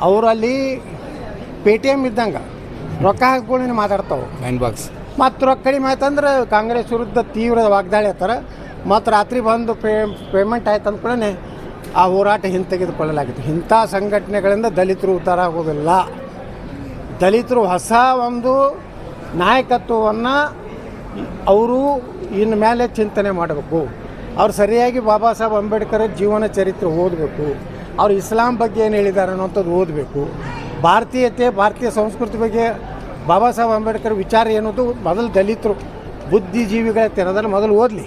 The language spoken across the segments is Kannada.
ಅವರಲ್ಲಿ ಪೇಟಿಎಮ್ ಇದ್ದಂಗೆ ರೊಕ್ಕ ಹಾಕ್ಕೊಂಡು ಮಾತಾಡ್ತಾವೆ ಮೈನ್ ಬಾಕ್ಸ್. ಮತ್ತು ರೊಕ್ಕ ಕಡಿಮೆ ಆಯ್ತಂದ್ರೆ ಕಾಂಗ್ರೆಸ್ ವಿರುದ್ಧ ತೀವ್ರ ವಾಗ್ದಾಳಿ ಆಯ್ತಾರೆ. ಮತ್ತು ರಾತ್ರಿ ಬಂದು ಪೇಮೆಂಟ್ ಆಯ್ತು ಅಂದ್ಕೊಳ್ಳೇ ಆ ಹೋರಾಟ ಹಿಂತೆಗೆದುಕೊಳ್ಳಲಾಗಿತ್ತು. ಇಂಥ ಸಂಘಟನೆಗಳಿಂದ ದಲಿತರು ಉದ್ಧಾರ ಆಗೋದಿಲ್ಲ. ದಲಿತರು ಹೊಸ ಒಂದು ನಾಯಕತ್ವವನ್ನು ಅವರು ಇನ್ನು ಮೇಲೆ ಚಿಂತನೆ ಮಾಡಬೇಕು. ಅವ್ರು ಸರಿಯಾಗಿ ಬಾಬಾ ಸಾಹೇಬ್ ಅಂಬೇಡ್ಕರ್ ಜೀವನ ಚರಿತ್ರೆ ಓದಬೇಕು. ಅವ್ರು ಇಸ್ಲಾಂ ಬಗ್ಗೆ ಏನು ಹೇಳಿದ್ದಾರೆ ಅನ್ನೋಂಥದ್ದು ಓದಬೇಕು. ಭಾರತೀಯತೆ, ಭಾರತೀಯ ಸಂಸ್ಕೃತಿ ಬಗ್ಗೆ ಬಾಬಾ ಸಾಹೇಬ್ ಅಂಬೇಡ್ಕರ್ ವಿಚಾರ ಏನೋದು ಮೊದಲು ದಲಿತರು ಬುದ್ಧಿಜೀವಿಗಳ ತೆರದಲ್ಲಿ ಮೊದಲು ಓದಲಿ.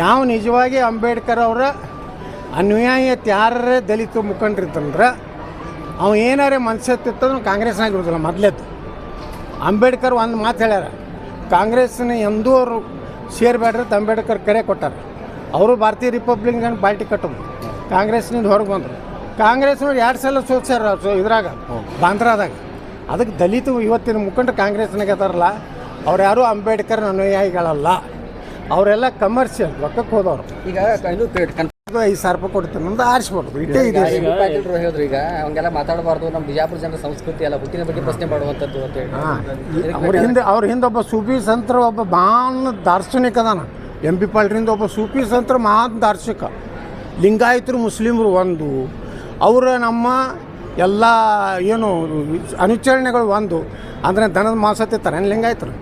ಯಾವ ನಿಜವಾಗಿ ಅಂಬೇಡ್ಕರ್ ಅವರ ಅನ್ಯಾಯತೆ ಯಾರೇ ದಲಿತ ಮುಖಂಡರಿತ್ತಂದ್ರೆ ಅವ ಏನಾರೇ ಮನಸ್ಸತ್ತಿತ್ತಂದ್ರೆ ಕಾಂಗ್ರೆಸ್ನಾಗ ಇರೋದಿಲ್ಲ. ಮೊದಲೇದು ಅಂಬೇಡ್ಕರ್ ಒಂದು ಮಾತು ಹೇಳ್ಯಾರ, ಕಾಂಗ್ರೆಸ್ನ ಎಂದೂ ಅವರು ಸೇರಬೇಡ್ರಿ ಅಂತ ಅಂಬೇಡ್ಕರ್ ಕರೆ ಕೊಟ್ಟಾರೆ. ಅವರು ಭಾರತೀಯ ರಿಪಬ್ಲಿಕನ್ ಪಾರ್ಟಿ ಕಟ್ಟೋದು, ಕಾಂಗ್ರೆಸ್ನಿಂದ ಹೊರಗೆ ಬಂದರು. ಕಾಂಗ್ರೆಸ್ನವ್ರು 2 ಸಲ ಸೋಲ್ಸ್ಯಾರ ಇದ್ರಾಗ ಬಾಂದ್ರಾದಾಗ. ಅದಕ್ಕೆ ದಲಿತ ಇವತ್ತಿನ ಮುಖಂಡರು ಕಾಂಗ್ರೆಸ್ನಾಗ ಅದಾರಲ್ಲ ಅವ್ರು ಯಾರೂ ಅಂಬೇಡ್ಕರ್ ಅನುಯಾಯಿಗಳಲ್ಲ. ಅವರೆಲ್ಲ ಕಮರ್ಷಿಯಲ್ ರೊಕ್ಕಕ್ಕೆ ಹೋದವರು. ಈಗ 5,000 ರೂಪಾಯಿ ಕೊಡ್ತೀನಿ ನಮ್ದು ಆರಿಸ್ಬೋದು. ಇಟ್ಟೇ ಇದೆ. ಹೇಳಿದ್ರು ಈಗ ಅವಂಗೆಲ್ಲ ಮಾತಾಡಬಾರ್ದು, ನಮ್ಮ ಬಿಜಾಪುರ ಜನರ ಸಂಸ್ಕೃತಿ ಎಲ್ಲ ಹುಟ್ಟಿನ ಬಗ್ಗೆ ಪ್ರಶ್ನೆ ಮಾಡುವಂಥದ್ದು ಅಂತ ಹೇಳಿ ಅವ್ರ ಹಿಂದೆ ಒಬ್ಬ ಸೂಫಿ ಸಂತರ ಒಬ್ಬ ಮಹಾನ್ ದಾರ್ಶನಿಕ ಅದಾನ. MP ಪಾಲ್ರಿಂದ ಒಬ್ಬ ಸೂಫಿ ಸಂತರ ಮಹಾನ್ ದಾರ್ಶನಿಕ. ಲಿಂಗಾಯತರು ಮುಸ್ಲಿಮರು ಒಂದು, ಅವರ ನಮ್ಮ ಎಲ್ಲ ಏನು ಅನುಚರಣೆಗಳು ಒಂದು ಅಂದರೆ ದನದ ಮಾಂಸ ತಿಂತಾರೆ ಲಿಂಗಾಯತರು.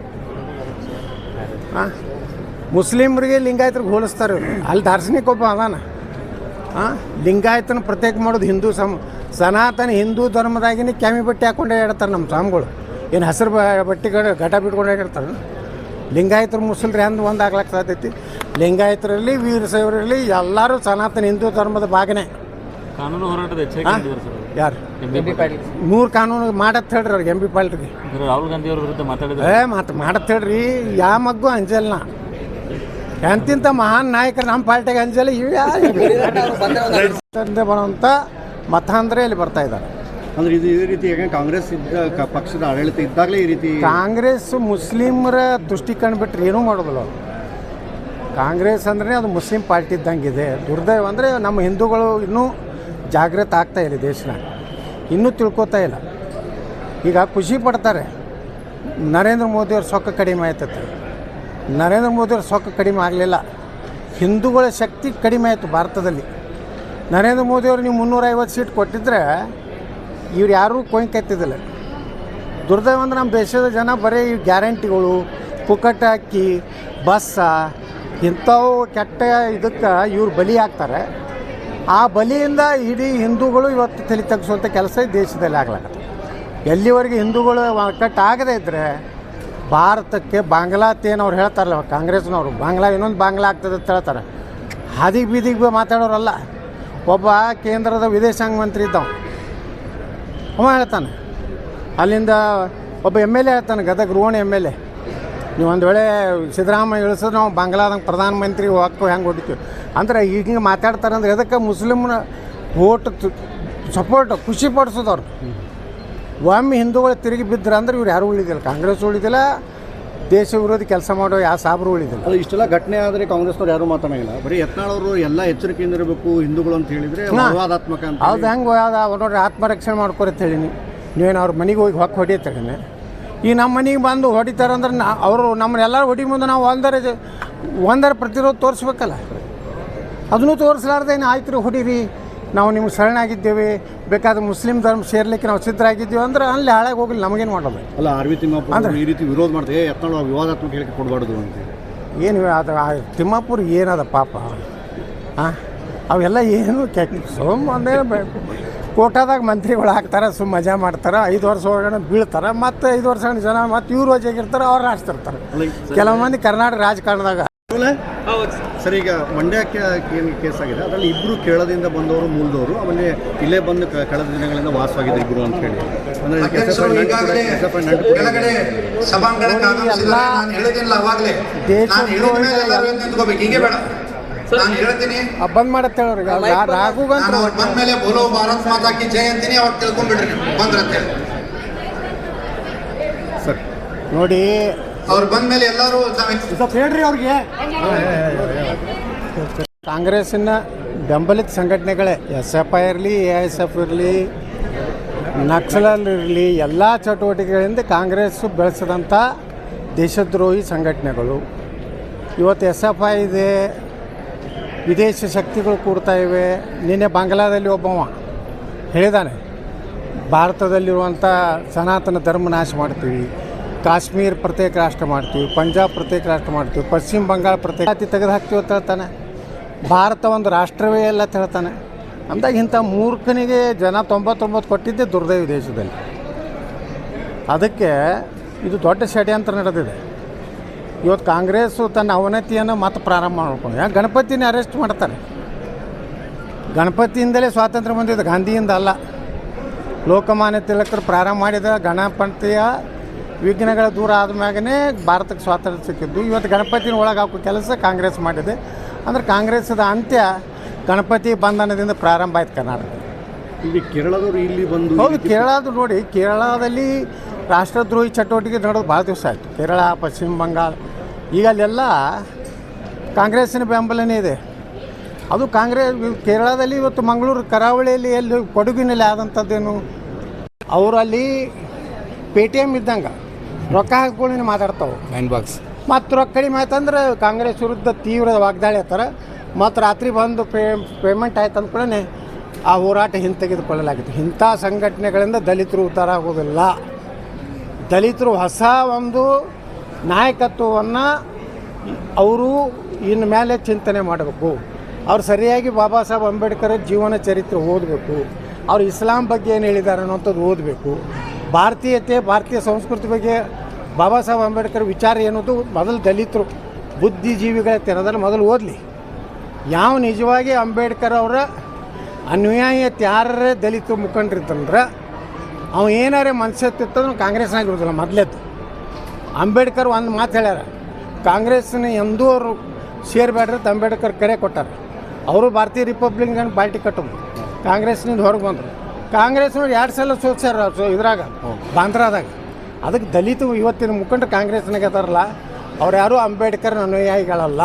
ಮುಸ್ಲಿಮ್ರಿಗೆ ಲಿಂಗಾಯತರಿಗೆ ಹೋಲಿಸ್ತಾರೆ ಇವರು. ಅಲ್ಲಿ ದಾರ್ಶನಿಕ ಒಬ್ಬ ಅದಾನ. ಲಿಂಗಾಯತನ ಪ್ರತ್ಯೇಕ ಮಾಡೋದು ಹಿಂದೂ ಸನಾತನ ಹಿಂದೂ ಧರ್ಮದಾಗಿನೇ ಕ್ಯಾಮಿ ಬಟ್ಟೆ ಹಾಕ್ಕೊಂಡೇ ಹೇಳ್ತಾರೆ ನಮ್ಮ ಸ್ವಾಮಿಗಳು. ಏನು ಹಸಿರು ಬಟ್ಟೆಗಳು ಘಟ ಬಿಟ್ಕೊಂಡೇ ಹೇಳ್ತಾರೆ. ಲಿಂಗಾಯತರು ಮುಸ್ಲಿಮ್ರು ಹೆಂಗೆ ಒಂದು ಆಗ್ಲಕ್ಕೆ ಸಾಧ್ಯತೆ. ಲಿಂಗಾಯತರಲ್ಲಿ ವೀರಶೈವರಲ್ಲಿ ಎಲ್ಲರೂ ಸನಾತನ ಹಿಂದೂ ಧರ್ಮದ ಭಾಗನೇ. ಕಾನೂನು ಹೋರಾಟದ ಯಾರು 3 ಕಾನೂನು ಮಾಡತ್ ಹೇಳ್ರಿ ಅವ್ರಿಗೆ MP ಪಾಲ್ರಿಗೆ. ರಾಹುಲ್ ಗಾಂಧಿ ಅವ್ರ ವಿರುದ್ಧ ಮಾತಾಡಿದ್ರೆ ಮಾಡತ್ ಹೇಳ್ರಿ. ಯಾವ ಮಗ್ಗು ಅಂಜಲ್ನ ಎಂತಿಂಥ ಮಹಾನ್ ನಾಯಕರು ನಮ್ಮ ಪಾರ್ಟಿಗೆ ಅಂಜಲ್ಲ. ಇವು ತಂದೆ ಬರೋಂಥ ಮತಾಂಧ್ರೆಯಲ್ಲಿ ಬರ್ತಾ ಇದ್ದಾರೆ. ಅಂದ್ರೆ ಇದು ಈ ರೀತಿ ಕಾಂಗ್ರೆಸ್ ಇದ್ದ ಪಕ್ಷದ ಆಡಳಿತ ಇದ್ದಾಗಲೇ ಈ ರೀತಿ ಕಾಂಗ್ರೆಸ್ ಮುಸ್ಲಿಮರ ದೃಷ್ಟಿಕೋನ ಬಿಟ್ಟರೆ ಏನೂ ಮಾಡೋದಿಲ್ಲ ಅವರು. ಕಾಂಗ್ರೆಸ್ ಅಂದರೆ ಅದು ಮುಸ್ಲಿಂ ಪಾರ್ಟಿ ಇದ್ದಂಗಿದೆ. ದುರ್ದೈವ ಅಂದರೆ ನಮ್ಮ ಹಿಂದೂಗಳು ಇನ್ನೂ ಜಾಗೃತ ಆಗ್ತಾ ಇಲ್ಲ, ದೇಶನಾಗ ಇನ್ನೂ ತಿಳ್ಕೊತಾ ಇಲ್ಲ. ಈಗ ಖುಷಿ ಪಡ್ತಾರೆ ನರೇಂದ್ರ ಮೋದಿಯವ್ರ ಸೊಕ್ಕ ಕಡಿಮೆ ಆಯ್ತದೆ. ನರೇಂದ್ರ ಮೋದಿಯವ್ರ ಸೊಕ್ಕ ಕಡಿಮೆ ಆಗಲಿಲ್ಲ, ಹಿಂದೂಗಳ ಶಕ್ತಿ ಕಡಿಮೆ ಆಯಿತು ಭಾರತದಲ್ಲಿ. ನರೇಂದ್ರ ಮೋದಿಯವರು ನೀವು 350 ಸೀಟ್ ಕೊಟ್ಟಿದ್ರೆ ಇವ್ರು ಯಾರೂ ಕೊಯ್ಕೆತ್ತಿದ್ದಿಲ್ಲ. ದುರ್ದೈವ ಅಂದರೆ ನಮ್ಮ ದೇಶದ ಜನ ಬರೀ ಈ ಗ್ಯಾರಂಟಿಗಳು, ಪುಕ್ಕಟ ಅಕ್ಕಿ, ಬಸ್ಸ ಇಂಥವು ಕೆಟ್ಟ ಇದಕ್ಕೆ ಇವ್ರು ಬಲಿ ಆಗ್ತಾರೆ. ಆ ಬಲಿಯಿಂದ ಇಡೀ ಹಿಂದೂಗಳು ಇವತ್ತು ತಲೆ ತಗ್ಗಿಸುವಂಥ ಕೆಲಸ ಈ ದೇಶದಲ್ಲಿ ಆಗ್ಲಾಗತ್ತೆ. ಎಲ್ಲಿವರೆಗೆ ಹಿಂದೂಗಳು ಒಕ್ಕಟ್ಟಾಗದೇ ಇದ್ದರೆ ಭಾರತಕ್ಕೆ ಬಾಂಗ್ಲಾತೇನು ಅವ್ರು ಹೇಳ್ತಾರಲ್ಲ ಕಾಂಗ್ರೆಸ್ನವರು, ಬಾಂಗ್ಲಾ ಇನ್ನೊಂದು ಬಾಂಗ್ಲಾ ಆಗ್ತದೆ ಅಂತ ಹೇಳ್ತಾರೆ. ಹಾದಿಗೆ ಬೀದಿಗೆ ಮಾತಾಡೋರಲ್ಲ. ಒಬ್ಬ ಕೇಂದ್ರದ ವಿದೇಶಾಂಗ ಮಂತ್ರಿ ಇದ್ದವ, ಅವ ಹೇಳ್ತಾನೆ. ಅಲ್ಲಿಂದ ಒಬ್ಬ MLA ಹೇಳ್ತಾನೆ, ಗದಗ ರೋಣ MLA, ನೀವು ಒಂದು ವೇಳೆ ಸಿದ್ದರಾಮಯ್ಯ ಇಳಿಸಿದ್ರೆ ನಾವು ಬಾಂಗ್ಲಾದಂಗೆ ಪ್ರಧಾನಮಂತ್ರಿ ಹಕ್ಕು ಹೆಂಗೆ ಹೊಡಿತೀವಿ ಅಂದ್ರೆ ಈಗ ಮಾತಾಡ್ತಾರೆ. ಅಂದ್ರೆ ಅದಕ್ಕೆ ಮುಸ್ಲಿಮ್ನ ವೋಟ್ ಸಪೋರ್ಟ್ ಖುಷಿ ಪಡಿಸೋದವ್ರು. ಒಮ್ಮೆ ಹಿಂದೂಗಳು ತಿರುಗಿ ಬಿದ್ದರೆ ಅಂದ್ರೆ ಇವ್ರು ಯಾರೂ ಉಳಿದಿಲ್ಲ, ಕಾಂಗ್ರೆಸ್ ಉಳಿದಿಲ್ಲ, ದೇಶ ವಿರೋಧಿ ಕೆಲಸ ಮಾಡೋ ಯಾವ ಸಾಬ್ರು ಉಳಿದಿಲ್ಲ. ಅಲ್ಲ, ಇಷ್ಟೆಲ್ಲ ಘಟನೆ ಆದರೆ ಕಾಂಗ್ರೆಸ್ನವ್ರು ಯಾರೂ ಮಾತಾಡೋಂಗಿಲ್ಲ. ಬರೀ ಯತ್ನಾಳ್ ಅವರು ಎಲ್ಲ ಎಚ್ಚರಿಕೆಯಿಂದ ಇರಬೇಕು ಹಿಂದೂಗಳು ಅಂತ ಹೇಳಿದರೆ ವಿವಾದಾತ್ಮಕ ಅಂತ. ಹೌದು, ಹೆಂಗೆ ಅವ್ರು ನೋಡ್ರಿ ಆತ್ಮರಕ್ಷಣೆ ಮಾಡ್ಕೊರಿ ಅಂತ ಹೇಳೀನಿ. ನೀವೇನು ಅವ್ರ ಮನೆಗೆ ಹೋಗಿ ಹೊಕ್ಕೆ ಹೊಡಿತಾರೆ. ಈ ನಮ್ಮ ಮನೆಗೆ ಬಂದು ಹೊಡಿತಾರೆ ಅಂದ್ರೆ ಅವರು ನಮ್ಮನ್ನೆಲ್ಲರೂ ಹೊಡಿ ಮುಂದೆ ನಾವು ಒಂದರ ಪ್ರತಿರೋಧ ತೋರಿಸ್ಬೇಕಲ್ಲ. ಅದನ್ನು ತೋರಿಸ್ಲಾರ್ದೇನು ಆಯ್ತು ರೀ ಹೊಡೀರಿ, ನಾವು ನಿಮ್ಗೆ ಶರಣಾಗಿದ್ದೇವೆ, ಬೇಕಾದ್ರೆ ಮುಸ್ಲಿಂ ಧರ್ಮ ಸೇರ್ಲಿಕ್ಕೆ ನಾವು ಸಿದ್ಧರಾಗಿದ್ದೀವಿ ಅಂದ್ರೆ ಅಲ್ಲಿ ಹಾಳಾಗಿ ಹೋಗಲಿ, ನಮಗೇನು ಮಾಡೋದು. ಅಲ್ಲ, ಆರ್.ವಿ. ತಿಮ್ಮಾಪುರ ಈ ರೀತಿ ವಿರೋಧ ಮಾಡಿದೆ, ಯತ್ನಾಳ್ ವಿವಾದಾತ್ಮಕ ಹೇಳಿಕೆ ಕೊಡಬಾರ್ದು ಅಂತ. ಏನು ಅದು ತಿಮ್ಮಾಪುರ ಏನದ ಪಾಪ, ಅವೆಲ್ಲ ಏನು ಒಂದೇ ಕೋಟಾದಾಗ ಮಂತ್ರಿಗಳು ಹಾಕ್ತಾರೆ, ಮಜಾ ಮಾಡ್ತಾರೆ, 5 ವರ್ಷ ಒಳಗಡೆ ಬೀಳ್ತಾರೆ, ಮತ್ತು 5 ವರ್ಷ ಜನ ಮತ್ತು ಇವ್ರು ವಜಾಗಿರ್ತಾರೆ, ಅವ್ರು ರಾಷ್ಟ್ರರ್ತಾರೆ. ಕೆಲವು ಮಂದಿ ಕರ್ನಾಟಕ ರಾಜಕಾರಣದಾಗ. ಸರ್, ಈಗ ಮಂಡ್ಯಕ್ಕೆ ಏನು ಕೇಸ್ ಆಗಿದೆ, ಅದರಲ್ಲಿ 2 ಕೇರಳದಿಂದ ಬಂದವರು ಮೂಲದವರು, ಆಮೇಲೆ ಇಲ್ಲೇ ಬಂದು ಕಳೆದ ದಿನಗಳಿಂದ ವಾಸವಾಗಿದ್ದರು ಇಬ್ಬರು ಅಂತ ಹೇಳಿ. ಅಂದರೆ ಬಂದ್ ಮಾಡತ್ತೆ ರಾಘುಗಂತ ಬಂದ್ಮೇಲೆ ಬೋಲೋ ಭಾರತ್ ಮಾತಾ ಕಿ ಜೈ ಅಂತೀನಿ, ಅವ್ರು ತಿಳ್ಕೊಂಡ್ಬಿಡ್ರಿ ಬಂದ್ರಂತೇಳಿ. ಸರ್ ನೋಡಿ, ಅವ್ರು ಬಂದ್ಮೇಲೆ ಎಲ್ಲರೂ ಹೇಳ್ರಿ ಅವ್ರಿಗೆ. ಕಾಂಗ್ರೆಸ್ಸಿನ ಬೆಂಬಲಿತ ಸಂಘಟನೆಗಳೇ SFI ಇರಲಿ, AISF ಇರಲಿ, ನಕ್ಸಲಲ್ಲಿರಲಿ ಎಲ್ಲ ಚಟುವಟಿಕೆಗಳಿಂದ ಕಾಂಗ್ರೆಸ್ಸು ಬೆಳೆಸಿದಂಥ ದೇಶದ್ರೋಹಿ ಸಂಘಟನೆಗಳು ಇವತ್ತು SFI ಇದೆ, ವಿದೇಶಿ ಶಕ್ತಿಗಳು ಕೂಡ್ತಾ ಇವೆ. ನಿನ್ನೆ ಬಾಂಗ್ಲಾದಲ್ಲಿ ಒಬ್ಬವ ಹೇಳಿದಾನೆ, ಭಾರತದಲ್ಲಿರುವಂಥ ಸನಾತನ ಧರ್ಮ ನಾಶ ಮಾಡ್ತೀವಿ, ಕಾಶ್ಮೀರ ಪ್ರತ್ಯೇಕ ರಾಷ್ಟ್ರ ಮಾಡ್ತೀವಿ, ಪಂಜಾಬ್ ಪ್ರತ್ಯೇಕ ರಾಷ್ಟ್ರ ಮಾಡ್ತೀವಿ, ಪಶ್ಚಿಮ ಬಂಗಾಳ ಪ್ರತ್ಯೇಕ ತೆಗೆದು ಹಾಕ್ತೀವಿ ಅಂತ ಹೇಳ್ತಾನೆ. ಭಾರತ ಒಂದು ರಾಷ್ಟ್ರವೇ ಎಲ್ಲ ಅಂತ ಹೇಳ್ತಾನೆ. ಅಂದಾಗ ಇಂಥ ಮೂರ್ಖನಿಗೆ ಜನ 99 ಕೊಟ್ಟಿದ್ದೆ ದುರ್ದೈವ ದೇಶದಲ್ಲಿ. ಅದಕ್ಕೆ ಇದು ದೊಡ್ಡ ಷಡ್ಯಂತ್ರ ನಡೆದಿದೆ. ಇವತ್ತು ಕಾಂಗ್ರೆಸ್ಸು ತನ್ನ ಅವನತಿಯನ್ನು ಮತ್ತೆ ಪ್ರಾರಂಭ ಮಾಡ್ಕೊಂಡು ಯಾಕೆ ಗಣಪತಿನೇ ಅರೆಸ್ಟ್ ಮಾಡ್ತಾರೆ. ಗಣಪತಿಯಿಂದಲೇ ಸ್ವಾತಂತ್ರ್ಯ ಬಂದಿದೆ, ಗಾಂಧಿಯಿಂದ ಅಲ್ಲ. ಲೋಕಮಾನ್ಯ ತಿಲಕರು ಪ್ರಾರಂಭ ಮಾಡಿದ ಗಣಪತಿಯ ವಿಘ್ನಗಳ ದೂರ ಆದ್ಮ್ಯಾಗನೇ ಭಾರತಕ್ಕೆ ಸ್ವಾತಂತ್ರ್ಯ ಸಿಕ್ಕಿದ್ದು. ಇವತ್ತು ಗಣಪತಿನ ಒಳಗೆ ಹಾಕೋ ಕೆಲಸ ಕಾಂಗ್ರೆಸ್ ಮಾಡಿದೆ. ಅಂದರೆ ಕಾಂಗ್ರೆಸ್ದ ಅಂತ್ಯ ಗಣಪತಿ ಬಂಧನದಿಂದ ಪ್ರಾರಂಭ ಆಯ್ತು ಕರ್ನಾಟಕ. ಈಗ ಕೇರಳದವರು ಇಲ್ಲಿ ಬಂದು ಹೌದು, ಕೇರಳದ ನೋಡಿ, ಕೇರಳದಲ್ಲಿ ರಾಷ್ಟ್ರದ್ರೋಹಿ ಚಟುವಟಿಕೆ ನಡೆದು ಭಾಳ ದಿವಸ ಆಯಿತು. ಕೇರಳ, ಪಶ್ಚಿಮ ಬಂಗಾಳ, ಈಗ ಅಲ್ಲೆಲ್ಲ ಕಾಂಗ್ರೆಸ್ಸಿನ ಬೆಂಬಲನೇ ಇದೆ. ಅದು ಕೇರಳದಲ್ಲಿ ಇವತ್ತು ಮಂಗಳೂರು ಕರಾವಳಿಯಲ್ಲಿ ಎಲ್ಲಿ ಕೊಡಗಿನಲ್ಲಿ ಆದಂಥದ್ದೇನು, ಅವರು ಅಲ್ಲಿ PTM ಇದ್ದಂಗೆ ರೊಕ್ಕ ಹಾಕ್ಕೊಂಡು ಮಾತಾಡ್ತಾವೆ ಮತ್ತು ರೊಕ್ಕ ಕಡಿಮೆ ಆಯ್ತಂದ್ರೆ ಕಾಂಗ್ರೆಸ್ ವಿರುದ್ಧ ತೀವ್ರ ವಾಗ್ದಾಳಿ ಆಗ್ತಾರೆ. ಮತ್ತು ರಾತ್ರಿ ಬಂದು ಪೇಮೆಂಟ್ ಆಯ್ತು ಅಂದ್ಕೊಳ್ಳೇ ಆ ಹೋರಾಟ ಹಿಂತೆಗೆದುಕೊಳ್ಳಲಾಗಿದೆ. ಇಂಥ ಸಂಘಟನೆಗಳಿಂದ ದಲಿತರು ಉದ್ಧಾರ ಆಗೋದಿಲ್ಲ. ದಲಿತರು ಹೊಸ ಒಂದು ನಾಯಕತ್ವವನ್ನು ಅವರು ಇನ್ನು ಮೇಲೆ ಚಿಂತನೆ ಮಾಡಬೇಕು. ಅವ್ರು ಸರಿಯಾಗಿ ಬಾಬಾ ಸಾಹೇಬ್ ಅಂಬೇಡ್ಕರ್ ಜೀವನ ಚರಿತ್ರೆ ಓದಬೇಕು. ಅವ್ರು ಇಸ್ಲಾಂ ಬಗ್ಗೆ ಏನು ಹೇಳಿದ್ದಾರೆ ಅನ್ನೋಂಥದ್ದು ಓದಬೇಕು. ಭಾರತೀಯತೆ, ಭಾರತೀಯ ಸಂಸ್ಕೃತಿ ಬಗ್ಗೆ ಬಾಬಾ ಸಾಹೇಬ್ ಅಂಬೇಡ್ಕರ್ ವಿಚಾರ ಏನೋದು ಮೊದಲು ದಲಿತರು ಬುದ್ಧಿಜೀವಿಗಳ ತೆರದಲ್ಲಿ ಮೊದಲು ಓದಲಿ. ಯಾವ ನಿಜವಾಗಿ ಅಂಬೇಡ್ಕರ್ ಅವರ ಅನ್ಯಾಯತೆ ಯಾರೇ ದಲಿತ ಮುಖಂಡರಿತ್ತಂದ್ರೆ ಅವ ಏನಾರೇ ಮನಸ್ಸತ್ತಿತ್ತಂದ್ರೆ ಕಾಂಗ್ರೆಸ್ನಾಗ ಇರೋದಿಲ್ಲ. ಮೊದಲೇದು ಅಂಬೇಡ್ಕರ್ ಒಂದು ಮಾತು ಹೇಳ್ಯಾರ, ಕಾಂಗ್ರೆಸ್ನ ಎಂದೂ ಅವರು ಸೇರಬೇಡ್ರಿ ಅಂತ ಅಂಬೇಡ್ಕರ್ ಕರೆ ಕೊಟ್ಟಾರೆ. ಅವರು ಭಾರತೀಯ ರಿಪಬ್ಲಿಕನ್ ಪಾರ್ಟಿ ಕಟ್ಟೋದು, ಕಾಂಗ್ರೆಸ್ನಿಂದ ಹೊರಗೆ ಬಂದರು. ಕಾಂಗ್ರೆಸ್ನವ್ರು 2 ಸಲ ಸೋಲ್ಸ್ಯಾರ ಇದ್ರಾಗ ಬಾಂದ್ರಾದಾಗ. ಅದಕ್ಕೆ ದಲಿತ ಇವತ್ತಿನ ಮುಖಂಡರು ಕಾಂಗ್ರೆಸ್ನಾಗ ಅದಾರಲ್ಲ, ಅವ್ರು ಯಾರೂ ಅಂಬೇಡ್ಕರ್ ಅನುಯಾಯಿಗಳಲ್ಲ.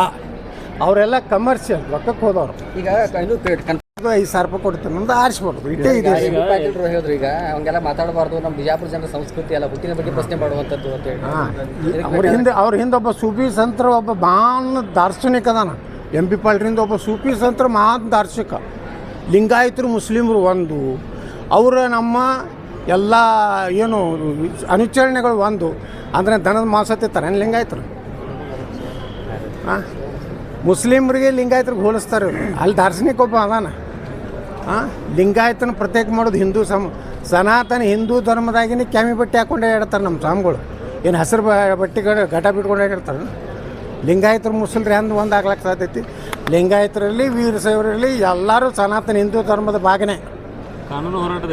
ಅವರೆಲ್ಲ ಕಮರ್ಷಿಯಲ್ ರೊಕ್ಕಕ್ಕೆ ಹೋದವರು. ಈಗ ಇದು 5,000 ರೂಪಾಯಿ ಕೊಡ್ತೀನಿ ಅಂತ ಆರಿಸ್ಬೋದು. ಇಟ್ಟೇ ಇದೆ. ಪಾಟೀಲ್ ಹೇಳಿದ್ರು ಈಗ ಅವಂಗೆಲ್ಲ ಮಾತಾಡಬಾರ್ದು, ನಮ್ಮ ಬಿಜಾಪುರ ಜನರ ಸಂಸ್ಕೃತಿ ಎಲ್ಲ ಹುಟ್ಟಿನ ಬಗ್ಗೆ ಪ್ರಶ್ನೆ ಮಾಡುವಂಥದ್ದು ಅಂತ ಹೇಳಿ. ಅವ್ರ ಹಿಂದೆ ಒಬ್ಬ ಸೂಫಿ ಸಂತರ ಒಬ್ಬ ಮಹಾನ್ ದಾರ್ಶನಿಕ ಅದಾನ. MP ಪಾಟೀಲ್ರಿಂದ ಒಬ್ಬ ಸೂಫಿ ಸಂತರ ಮಹಾನ್ ದಾರ್ಶನಿಕ. ಲಿಂಗಾಯತರು ಮುಸ್ಲಿಮರು ಒಂದು, ಅವರ ನಮ್ಮ ಎಲ್ಲ ಏನು ಅನುಚರಣೆಗಳು ಒಂದು. ಅಂದರೆ ದನದ ಮಾಂಸ ತಿಂತಾರೆ ಲಿಂಗಾಯತರು. ಹಾಂ, ಮುಸ್ಲಿಮ್ರಿಗೆ ಲಿಂಗಾಯತರಿಗೆ ಹೋಲಿಸ್ತಾರೆ. ಅಲ್ಲಿ ದಾರ್ಶನಿಕ ಒಬ್ಬ ಅದಾನ. ಲಿಂಗಾಯತನ ಪ್ರತ್ಯೇಕ ಮಾಡೋದು ಹಿಂದೂ ಸನಾತನ ಹಿಂದೂ ಧರ್ಮದಾಗಿನೇ ಕ್ಯಾಮಿ ಬಟ್ಟೆ ಹಾಕ್ಕೊಂಡೇ ಹೇಳ್ತಾರೆ ನಮ್ಮ ಸ್ವಾಮಿಗಳು. ಏನು ಹಸಿರು ಬಟ್ಟೆಗಳು ಘಟ ಬಿಟ್ಕೊಂಡೇ ಹೇಳ್ತಾರೆ. ಲಿಂಗಾಯತರು ಮುಸ್ಲಿಮ್ರು ಹೆಂಗೆ ಒಂದು ಆಗ್ಲಕ್ಕೆ ಸಾಧ್ಯತೆ. ಲಿಂಗಾಯತರಲ್ಲಿ ವೀರಶೈವರಲ್ಲಿ ಎಲ್ಲರೂ ಸನಾತನ ಹಿಂದೂ ಧರ್ಮದ ಭಾಗನೇ. ಕಾನೂನು ಹೋರಾಟದ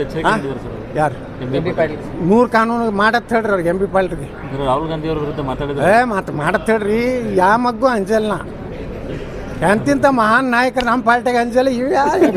ಯಾರು MP ಪಾಟೀಲ್ 3 ಕಾನೂನು ಮಾಡತ್ತೆ ಹೇಳ್ರಿ ಅವ್ರಿಗೆ MP ಪಾಟೀಲ್ರಿಗೆ. ರಾಹುಲ್ ಗಾಂಧಿ ಅವ್ರ ವಿರುದ್ಧ ಮಾತಾಡಿದ್ರೆ ಮಾಡತ್ತೆ ಹೇಳ್ರಿ. ಯಾವ ಮಗ್ಗು ಅಂಜಲ್ನ ಎಂತಿಂಥ ಮಹಾನ್ ನಾಯಕರು ನಮ್ಮ ಪಾರ್ಟಿಗೆ ಅಂಜಲ್ಲ ಇವು ಯಾರು.